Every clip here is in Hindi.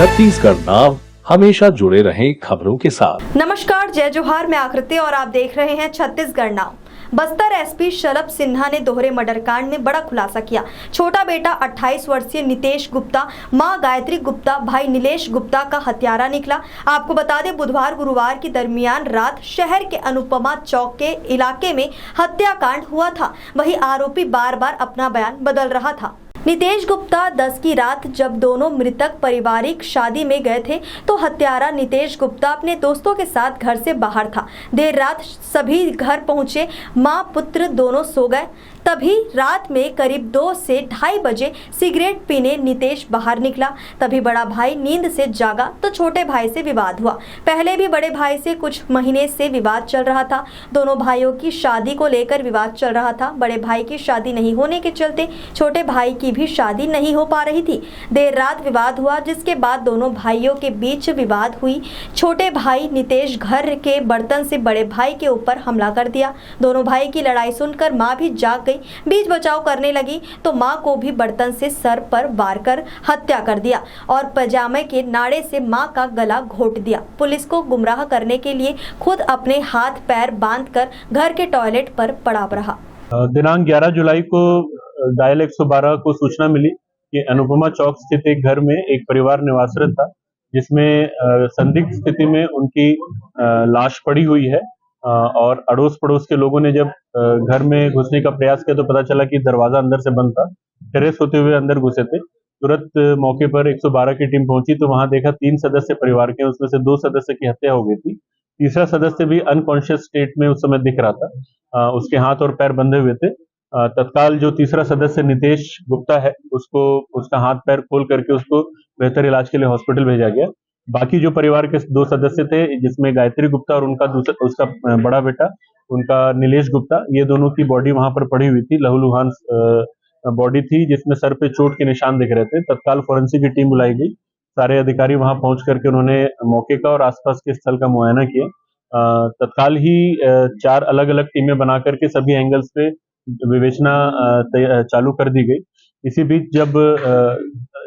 छत्तीसगढ़ नाव हमेशा जुड़े रहें खबरों के साथ। नमस्कार, जय जोहार, मैं आकृति और आप देख रहे हैं छत्तीसगढ़ नाव। बस्तर एसपी शलभ सिन्हा ने दोहरे मर्डर कांड में बड़ा खुलासा किया। छोटा बेटा 28 वर्षीय नितेश गुप्ता, मां गायत्री गुप्ता, भाई नीलेश गुप्ता का हत्यारा निकला। आपको बता दें, बुधवार गुरुवार की दरमियान रात शहर के अनुपमा चौक के इलाके में हत्याकांड हुआ था। वहीं आरोपी बार बार अपना बयान बदल रहा था। नितेश गुप्ता 10 की रात जब दोनों मृतक पारिवारिक शादी में गए थे तो हत्यारा नितेश गुप्ता अपने दोस्तों के साथ घर से बाहर था। देर रात सभी घर पहुंचे, मां पुत्र दोनों सो गए। तभी रात में करीब 2 से 2:30 बजे सिगरेट पीने नितेश बाहर निकला। तभी बड़ा भाई नींद से जागा तो छोटे भाई से विवाद हुआ। पहले भी बड़े भाई से कुछ महीने से विवाद चल रहा था। दोनों भाइयों की शादी को लेकर विवाद चल रहा था। बड़े भाई की शादी नहीं होने के चलते छोटे भाई की भी शादी नहीं हो पा रही थी। देर रात विवाद हुआ, जिसके बाद दोनों भाइयों के बीच विवाद हुई। छोटे भाई नितेश घर के बर्तन से बड़े भाई के ऊपर हमला कर दिया। दोनों भाई की लड़ाई सुनकर मां भी जाग गई। बीच बचाव करने लगी तो मां को भी बर्तन से सर पर वार कर हत्या कर दिया और पजामे के नाड़े से मां का गला घोट दिया। पुलिस को गुमराह करने के लिए खुद अपने हाथ पैर बांधकर घर के टॉयलेट पर पड़ा रहा। दिनांक 11 जुलाई को डायल 112 को सूचना मिली कि अनुपमा चौक स्थित एक घर में एक परिवार निवासरत था, जिसमें संदिग्ध स्थिति में उनकी लाश पड़ी हुई है। और अड़ोस पड़ोस के लोगों ने जब घर में घुसने का प्रयास किया तो पता चला कि दरवाजा अंदर से बंद था। टेरेस होते हुए अंदर घुसे थे। तुरंत मौके पर 112 की टीम पहुंची तो वहां देखा 3 सदस्य परिवार के, उसमें से 2 सदस्य की हत्या हो गई थी। तीसरा सदस्य भी अनकॉन्शियस स्टेट में उस समय दिख रहा था। उसके हाथ और पैर बंधे हुए थे। तत्काल जो तीसरा सदस्य नितेश गुप्ता है, उसको उसका हाथ पैर खोल करके उसको बेहतर इलाज के लिए हॉस्पिटल भेजा गया। बाकी जो परिवार के 2 सदस्य थे, जिसमें गायत्री गुप्ता और उसका बड़ा बेटा उनका नीलेश गुप्ता, ये दोनों की बॉडी वहां पर पड़ी हुई थी। लहूलुहान बॉडी थी, जिसमें सर पे चोट के निशान दिख रहे थे। तत्काल फोरेंसिक की टीम बुलाई गई। सारे अधिकारी वहां पहुंच करके उन्होंने मौके का और आसपास के स्थल का मुआयना किया। तत्काल ही 4 अलग अलग टीमें बना करके सभी एंगल्स पे विवेचना चालू कर दी गई। इसी बीच जब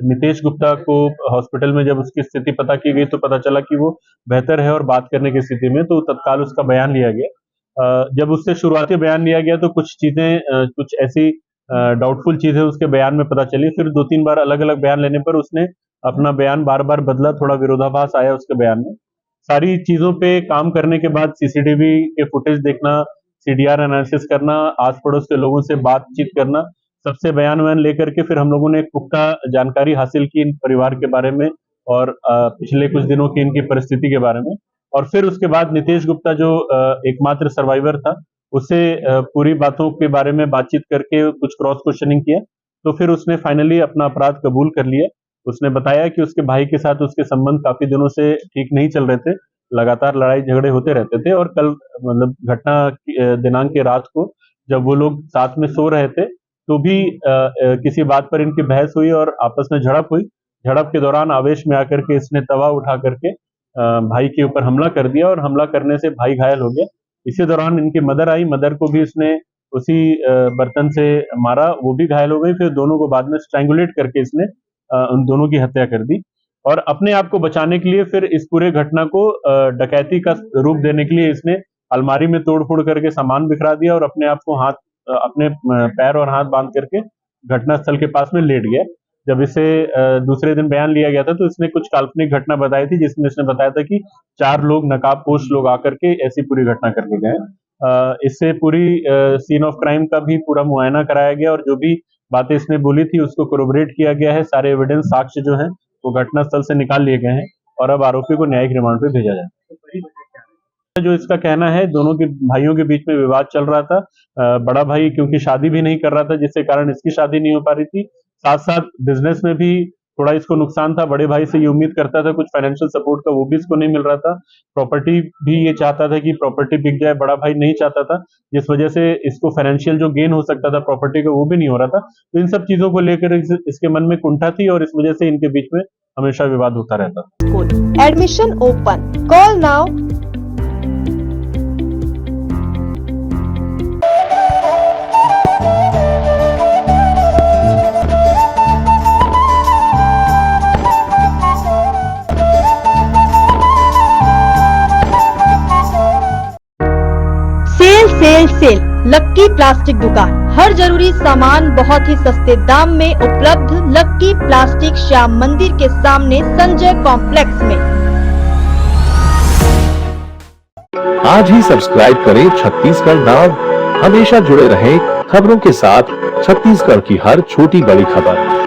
नितेश गुप्ता को हॉस्पिटल में जब उसकी स्थिति पता की गई तो पता चला कि वो बेहतर है और बात करने की स्थिति में, तो तत्काल उसका बयान लिया गया। जब उससे शुरुआती बयान लिया गया तो कुछ चीजें, कुछ ऐसी डाउटफुल चीजें उसके बयान में पता चली। फिर 2-3 बार अलग अलग बयान लेने पर उसने अपना बयान बार बार बदला, थोड़ा विरोधाभास आया उसके बयान में। सारी चीजों पे काम करने के बाद सीसीटीवी के फुटेज देखना, सीडीआर एनालिसिस करना, आस पड़ोस के लोगों से बातचीत करना, सबसे बयान वयान लेकर के फिर हम लोगों ने एक पुख्ता जानकारी हासिल की इन परिवार के बारे में और पिछले कुछ दिनों की इनकी परिस्थिति के बारे में। और फिर उसके बाद नितेश गुप्ता जो एकमात्र सर्वाइवर था, उससे पूरी बातों के बारे में बातचीत करके कुछ क्रॉस क्वेश्चनिंग किया तो फिर उसने फाइनली अपना अपराध कबूल कर लिया। उसने बताया कि उसके भाई के साथ उसके संबंध काफी दिनों से ठीक नहीं चल रहे थे, लगातार लड़ाई झगड़े होते रहते थे। और कल मतलब घटना दिनांक की रात को जब वो लोग साथ में सो रहे थे तो भी किसी बात पर इनकी बहस हुई और आपस में झड़प हुई। झड़प के दौरान आवेश में आकर के इसने तवा उठा करके भाई के ऊपर हमला कर दिया और हमला करने से भाई घायल हो गया। इसी दौरान इनकी मदर आई, मदर को भी उसने उसी बर्तन से मारा, वो भी घायल हो गई। फिर दोनों को बाद में स्ट्रैंगुलेट करके इसने उन दोनों की हत्या कर दी। और अपने आप को बचाने के लिए फिर इस पूरे घटना को डकैती का रूप देने के लिए इसने अलमारी में तोड़-फोड़ करके सामान बिखरा दिया और अपने आप को अपने पैर और हाथ बांध करके घटनास्थल के पास में लेट गया। जब इसे दूसरे दिन बयान लिया गया था तो इसने कुछ काल्पनिक घटना बताई थी, जिसमें इसने बताया था कि 4 लोग नकाबपोश लोग आकर के ऐसी पूरी घटना करके गए। इससे पूरी सीन ऑफ क्राइम का भी पूरा मुआयना कराया गया और जो भी बातें इसने बोली थी उसको कोरोबरेट किया गया है। सारे एविडेंस, साक्ष्य जो हैं वो घटनास्थल से निकाल लिए गए हैं और अब आरोपी को न्यायिक रिमांड पे भेजा जाए। जो इसका कहना है, दोनों के भाइयों के बीच में विवाद चल रहा था। बड़ा भाई क्योंकि शादी भी नहीं कर रहा था, जिसके कारण इसकी शादी नहीं हो पा रही थी। साथ साथ बिजनेस में भी थोड़ा इसको नुकसान था। बड़े भाई से ये उम्मीद करता था कुछ फाइनेंशियल सपोर्ट का, वो भी इसको नहीं मिल रहा था। प्रॉपर्टी भी ये चाहता था कि प्रॉपर्टी बिक जाए, बड़ा भाई नहीं चाहता था, जिस वजह से इसको फाइनेंशियल जो गेन हो सकता था प्रॉपर्टी का, वो भी नहीं हो रहा था। तो इन सब चीजों को लेकर इसके मन में कुंठा थी और इस वजह से इनके बीच में हमेशा विवाद होता रहता था। Admission open, call now clearance sale, lucky plastic दुकान। हर जरूरी सामान बहुत ही सस्ते दाम में उपलब्ध। लक्की प्लास्टिक श्याम मंदिर के सामने संजय कॉम्प्लेक्स में। आज ही सब्सक्राइब करें छत्तीसगढ़ नाव। हमेशा जुड़े रहें खबरों के साथ। छत्तीसगढ़ की हर छोटी बड़ी खबर